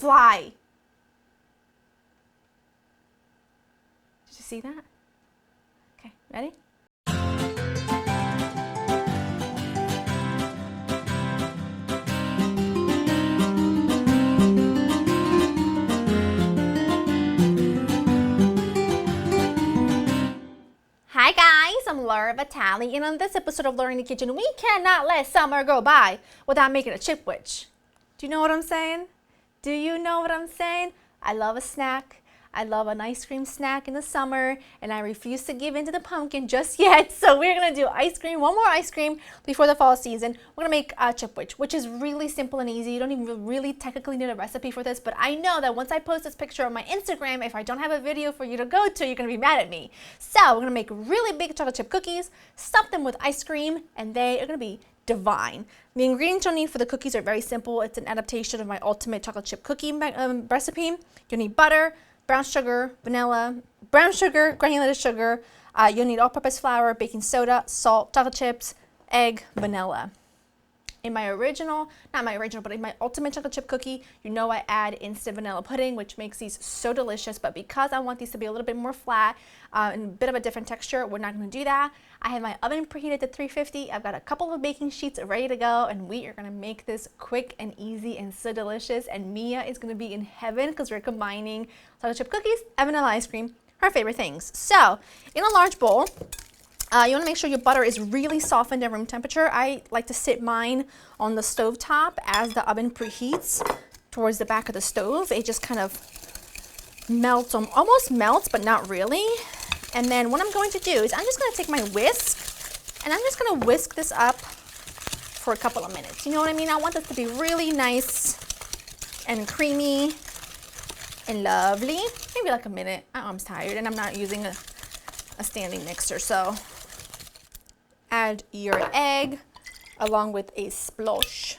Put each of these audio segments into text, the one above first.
fly. Did you see that? Okay, ready? Hi guys, I'm Laura Vitale, and on this episode of Laura in the Kitchen, we cannot let summer go by without making a Chipwich. Do you know what I'm saying? Do you know what I'm saying? I love a snack. I love an ice cream snack in the summer, and I refuse to give in to the pumpkin just yet. So we're gonna do ice cream, one more ice cream before the fall season. We're gonna make a Chipwich, which is really simple and easy. You don't even really technically need a recipe for this, but I know that once I post this picture on my Instagram, if I don't have a video for you to go to, you're gonna be mad at me. So we're gonna make really big chocolate chip cookies, stuff them with ice cream, and they are gonna be divine. The ingredients you'll need for the cookies are very simple. It's an adaptation of my ultimate chocolate chip cookie recipe. You'll need butter, brown sugar, vanilla, brown sugar, granulated sugar. You'll need all-purpose flour, baking soda, salt, chocolate chips, egg, vanilla. In my original, not my original, but in my ultimate chocolate chip cookie, you know I add instant vanilla pudding, which makes these so delicious. But because I want these to be a little bit more flat and a bit of a different texture, we're not going to do that. I have my oven preheated to 350. I've got a couple of baking sheets ready to go, and we are going to make this quick and easy and so delicious. And Mia is going to be in heaven because we're combining chocolate chip cookies and vanilla ice cream, her favorite things. So in a large bowl, you want to make sure your butter is really softened at room temperature. I like to sit mine on the stove top as the oven preheats towards the back of the stove. It just kind of melts, almost melts, but not really. And then what I'm going to do is I'm just going to take my whisk and I'm just going to whisk this up for a couple of minutes. You know what I mean? I want this to be really nice and creamy and lovely. Maybe like a minute. I'm tired and I'm not using a standing mixer, so add your egg along with a splash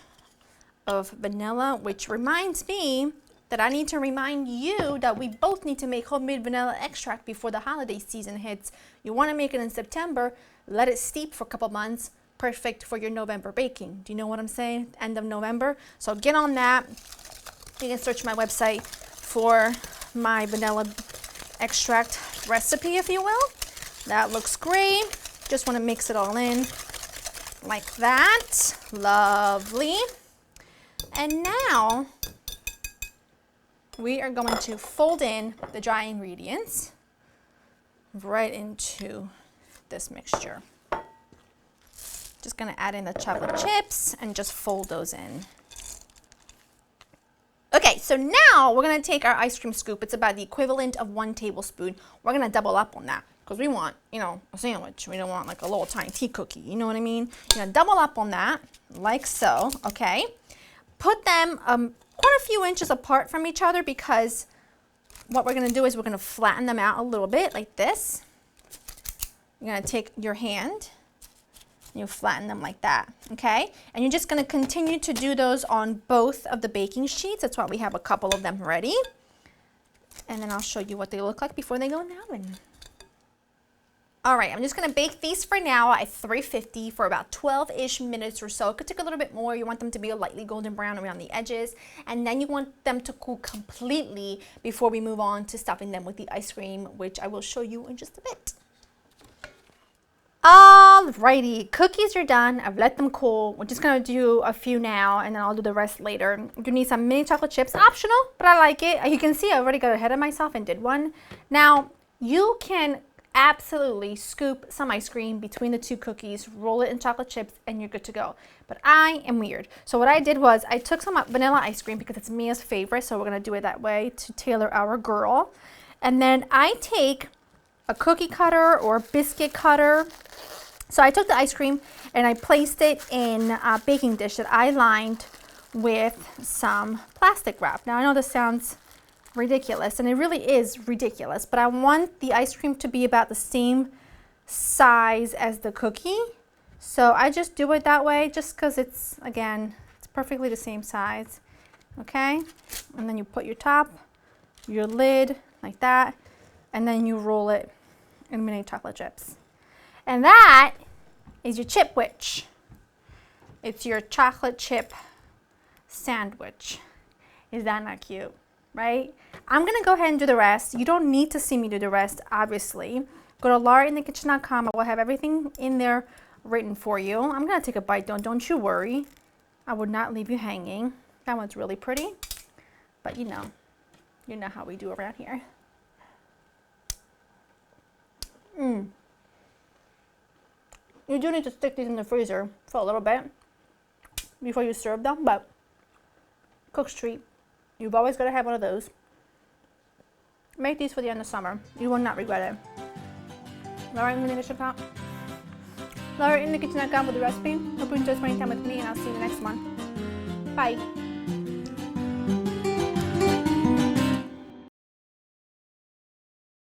of vanilla, which reminds me that I need to remind you that we both need to make homemade vanilla extract before the holiday season hits. You want to make it in September, let it steep for a couple months, perfect for your November baking. Do you know what I'm saying? End of November. So get on that. You can search my website for my vanilla extract recipe, if you will. That looks great. Just want to mix it all in like that. Lovely. And now we are going to fold in the dry ingredients right into this mixture. Just going to add in the chocolate chips and just fold those in. Okay, so now we're going to take our ice cream scoop. It's about the equivalent of 1 tablespoon. We're going to double up on that because we want, a sandwich. We don't want like a little tiny tea cookie. You know what I mean? You're going to double up on that like so, okay? Put them quite a few inches apart from each other because what we're going to do is we're going to flatten them out a little bit like this. You're going to take your hand. You flatten them like that, okay? And you're just going to continue to do those on both of the baking sheets. That's why we have a couple of them ready. And then I'll show you what they look like before they go in the oven. All right, I'm just going to bake these for now at 350 for about 12-ish minutes or so. It could take a little bit more. You want them to be a lightly golden brown around the edges. And then you want them to cool completely before we move on to stuffing them with the ice cream, which I will show you in just a bit. Alrighty, cookies are done. I've let them cool. We're just gonna do a few now and then I'll do the rest later. You need some mini chocolate chips, optional, but I like it. You can see I already got ahead of myself and did one. Now, you can absolutely scoop some ice cream between the two cookies, roll it in chocolate chips, and you're good to go. But I am weird. So what I did was I took some vanilla ice cream because it's Mia's favorite, so we're gonna do it that way to tailor our girl. And then I take a cookie cutter or biscuit cutter. So I took the ice cream and I placed it in a baking dish that I lined with some plastic wrap. Now I know this sounds ridiculous, and it really is ridiculous, but I want the ice cream to be about the same size as the cookie. So I just do it that way just because it's perfectly the same size. Okay? And then you put your top, your lid like that, and then you roll it in mini chocolate chips. And that is your Chipwich. It's your chocolate chip sandwich. Is that not cute, right? I'm gonna go ahead and do the rest. You don't need to see me do the rest, obviously. Go to laurainthekitchen.com. I will have everything in there written for you. I'm gonna take a bite, don't you worry. I would not leave you hanging. That one's really pretty, but you know how we do around here. You do need to stick these in the freezer for a little bit before you serve them, but cook's treat. You've always got to have one of those. Make these for the end of summer. You will not regret it. LauraInTheKitchen.com with the recipe. Hope you enjoy spending time with me, and I'll see you in the next one. Bye.